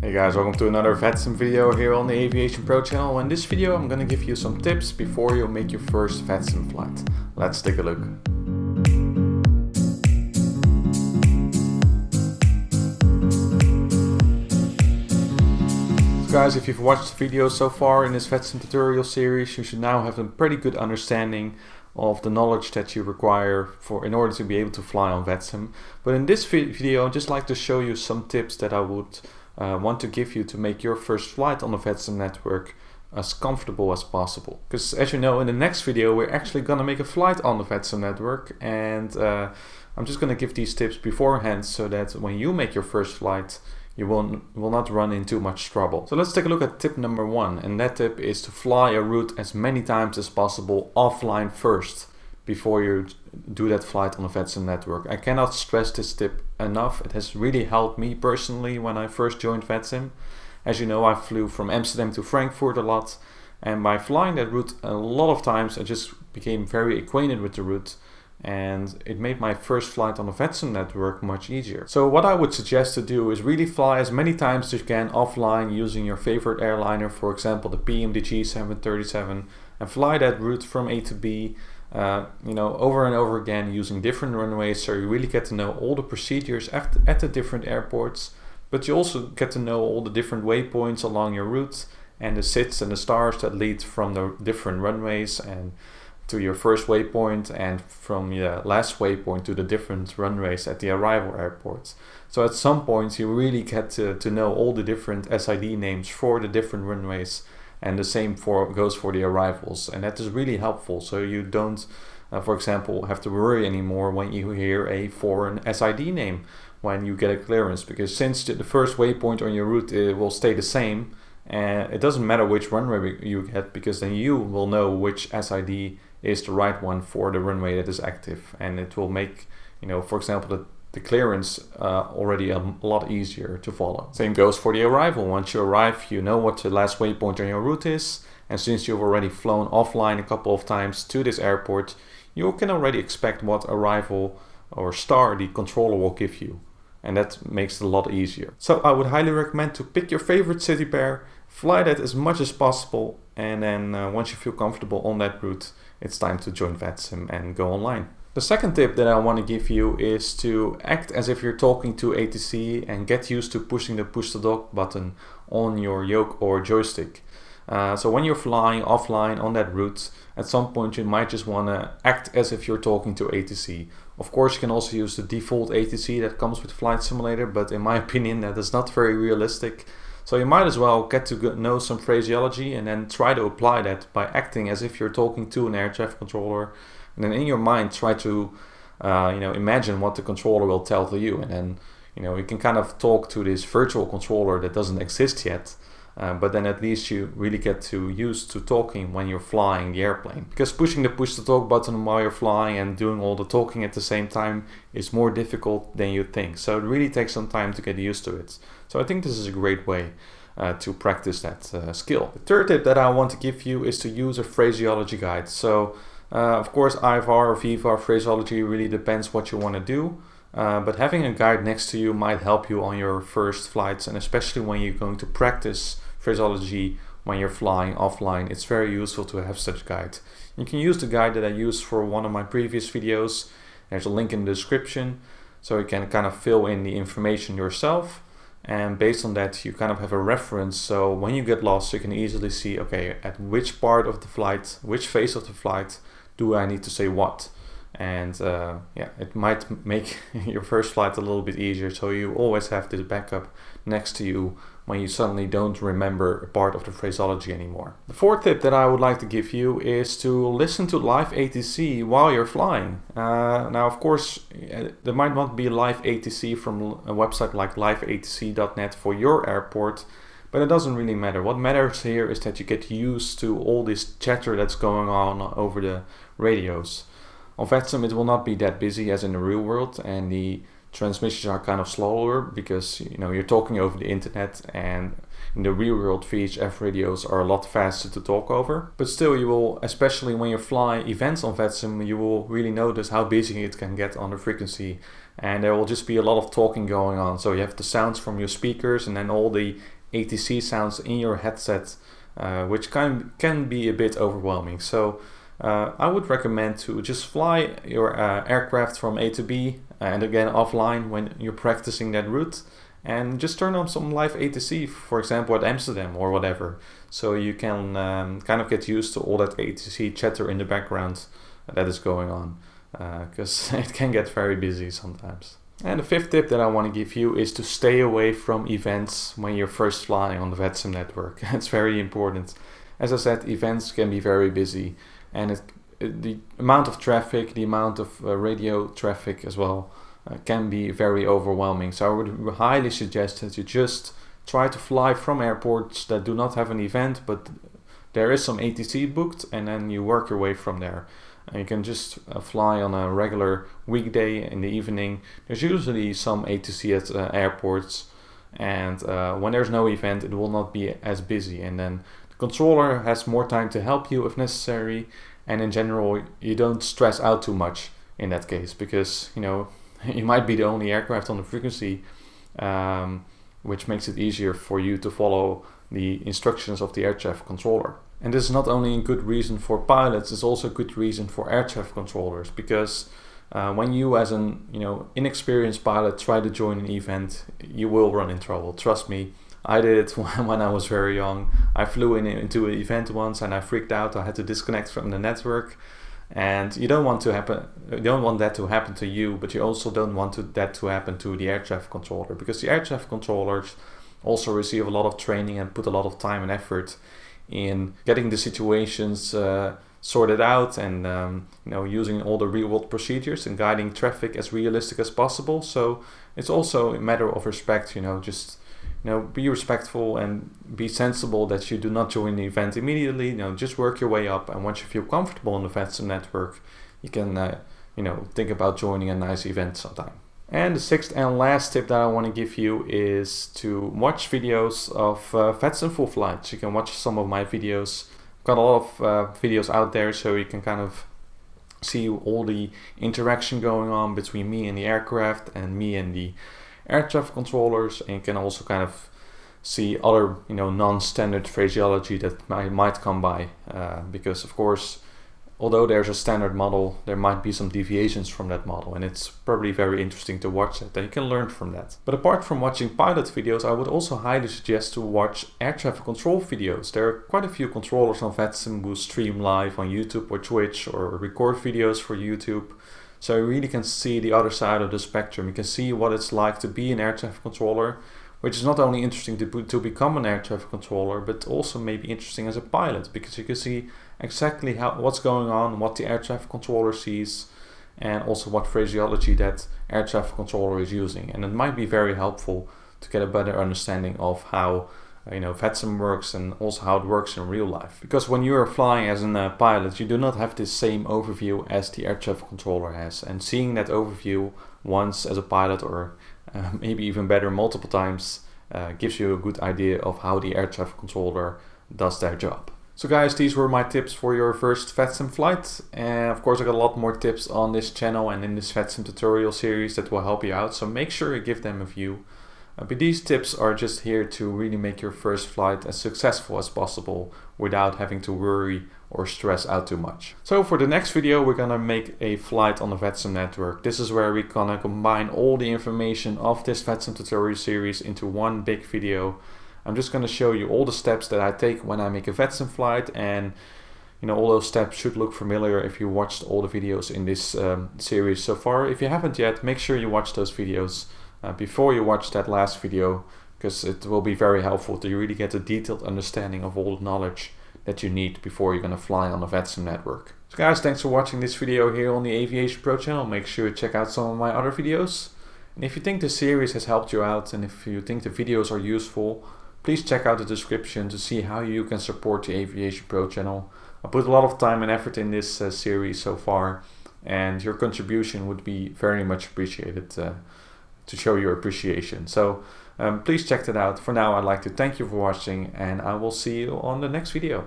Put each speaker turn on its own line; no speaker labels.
Hey guys, welcome to another VATSIM video here on the AviationPro channel. In this video I'm going to give you some tips before you make your first VATSIM flight. Let's take a look. So guys, if you've watched the video so far in this VATSIM tutorial series, you should now have a pretty good understanding of the knowledge that you require in order to be able to fly on VATSIM. But in this video I'd just like to show you some tips that I would want to give you to make your first flight on the VATSIM network as comfortable as possible. Because as you know, in the next video we're actually going to make a flight on the VATSIM network, and I'm just going to give these tips beforehand so that when you make your first flight you will not run into much trouble. So let's take a look at tip number 1, and that tip is to fly a route as many times as possible offline first before you do that flight on the VATSIM network. I cannot stress this tip enough. It has really helped me personally when I first joined VATSIM. As you know, I flew from Amsterdam to Frankfurt a lot, and by flying that route a lot of times I just became very acquainted with the route, and it made my first flight on the VATSIM network much easier. So what I would suggest to do is really fly as many times as you can offline using your favorite airliner, for example the PMDG 737, and fly that route from A to B over and over again using different runways, so you really get to know all the procedures at the different airports, but you also get to know all the different waypoints along your route and the SITs and the stars that lead from the different runways and to your first waypoint, and from your last waypoint to the different runways at the arrival airports. So at some point you really get to know all the different SID names for the different runways, and the same goes for the arrivals, and that is really helpful, so you don't for example have to worry anymore when you hear a foreign SID name when you get a clearance, because since the first waypoint on your route will stay the same, and it doesn't matter which runway you get, because then you will know which SID is the right one for the runway that is active, and it will make, for example, the clearance already a lot easier to follow. Same goes for the arrival. Once you arrive, you know what the last waypoint on your route is, and since you've already flown offline a couple of times to this airport, you can already expect what arrival or star the controller will give you, and that makes it a lot easier. So I would highly recommend to pick your favorite city pair, fly that as much as possible, and then once you feel comfortable on that route, it's time to join VATSIM and go online. The second tip that I want to give you is to act as if you're talking to ATC and get used to pushing the push to talk button on your yoke or joystick. So when you're flying offline on that route, at some point you might just want to act as if you're talking to ATC. Of course you can also use the default ATC that comes with Flight Simulator, but in my opinion that is not very realistic. So you might as well get to know some phraseology and then try to apply that by acting as if you're talking to an air traffic controller, and then in your mind try to imagine what the controller will tell to you, and then you can kind of talk to this virtual controller that doesn't exist yet, but then at least you really get used to talking when you're flying the airplane, because pushing the push to talk button while you're flying and doing all the talking at the same time is more difficult than you think, so it really takes some time to get used to it. So I think this is a great way to practice that skill. The third tip that I want to give you is to use a phraseology guide. So of course IFR or VFR phraseology really depends what you want to do, but having a guide next to you might help you on your first flights, and especially when you're going to practice phraseology when you're flying offline, it's very useful to have such a guide. You can use the guide that I used for one of my previous videos. There's a link in the description, so you can kind of fill in the information yourself, and based on that you kind of have a reference, so when you get lost you can easily see, okay, at which part of the flight, which phase of the flight do I need to say what, and it might make your first flight a little bit easier, so you always have this backup next to you when you suddenly don't remember a part of the phraseology anymore. The fourth tip that I would like to give you is to listen to live ATC while you're flying. Now of course there might not be live ATC from a website like liveatc.net for your airport, but it doesn't really matter. What matters here is that you get used to all this chatter that's going on over the radios. On VATSIM it will not be that busy as in the real world, and the transmissions are kind of slower because you're talking over the internet, and in the real world VHF radios are a lot faster to talk over. But still, you will, especially when you fly events on VATSIM, you will really notice how busy it can get on the frequency, and there will just be a lot of talking going on. So you have the sounds from your speakers and then all the ATC sounds in your headset, which can be a bit overwhelming. So I would recommend to just fly your aircraft from A to B, and again offline when you're practicing that route, and just turn on some live ATC, for example at Amsterdam or whatever, so you can kind of get used to all that ATC chatter in the background that is going on, because it can get very busy sometimes. And the fifth tip that I want to give you is to stay away from events when you're first flying on the VATSIM network. It's very important. As I said, events can be very busy, and the amount of traffic, the amount of radio traffic as well, can be very overwhelming. So I would highly suggest that you just try to fly from airports that do not have an event, but there is some ATC booked, and then you work your way from there. And you can just fly on a regular weekday in the evening. There's usually some ATC at airports, and when there's no event, it will not be as busy, and then the controller has more time to help you if necessary. And in general, you don't stress out too much in that case, because you might be the only aircraft on the frequency, which makes it easier for you to follow the instructions of the air traffic controller. And this is not only a good reason for pilots, it's also a good reason for air traffic controllers, because when you as an inexperienced pilot try to join an event, you will run in trouble. Trust me, I did it when I was very young. I flew into an event once and I freaked out. I had to disconnect from the network, and you don't want that to happen to you, but you also don't want that to happen to the air traffic controller, because the air traffic controllers also receive a lot of training and put a lot of time and effort in getting the situations sorted out, and using all the real world procedures and guiding traffic as realistic as possible. So it's also a matter of respect, just be respectful and be sensible that you do not join the event immediately. Just work your way up, and once you feel comfortable on the VATSIM network, you can think about joining a nice event sometime. And the sixth and last tip that I want to give you is to watch videos of VATSIM full flights. You can watch some of my videos. I've got a lot of videos out there, so you can kind of see all the interaction going on between me and the aircraft and me and the air traffic controllers, and you can also kind of see other non-standard phraseology that might come by, because of course, although there's a standard model, there might be some deviations from that model, and it's probably very interesting to watch that, and you can learn from that. But apart from watching pilot videos, I would also highly suggest to watch air traffic control videos. There are quite a few controllers on VATSIM who stream live on YouTube or Twitch, or record videos for YouTube. So you really can see the other side of the spectrum. You can see what it's like to be an air traffic controller, which is not only interesting to become an air traffic controller, but also maybe interesting as a pilot, because you can see exactly what's going on, what the air traffic controller sees, and also what phraseology that air traffic controller is using. And it might be very helpful to get a better understanding of how VATSIM works, and also how it works in real life. Because when you are flying as a pilot, you do not have this same overview as the air traffic controller has. And seeing that overview once as a pilot, or maybe even better multiple times, gives you a good idea of how the air traffic controller does their job. So guys, these were my tips for your first VATSIM flight. And of course I got a lot more tips on this channel and in this VATSIM tutorial series that will help you out. So make sure you give them a view. But these tips are just here to really make your first flight as successful as possible without having to worry or stress out too much. So for the next video, we're gonna make a flight on the VATSIM network. This is where we're gonna combine all the information of this VATSIM tutorial series into one big video. I'm just gonna show you all the steps that I take when I make a VATSIM flight, and all those steps should look familiar if you watched all the videos in this series so far. If you haven't yet, make sure you watch those videos before you watch that last video, because it will be very helpful to really get a detailed understanding of all the knowledge that you need before you're going to fly on the VATSIM network. So guys, thanks for watching this video here on the AviationPro channel. Make sure to check out some of my other videos. And if you think the series has helped you out, and if you think the videos are useful, please check out the description to see how you can support the AviationPro channel. I put a lot of time and effort in this series so far, and your contribution would be very much appreciated. to show your appreciation. So please check that out. For now, I'd like to thank you for watching, and I will see you on the next video.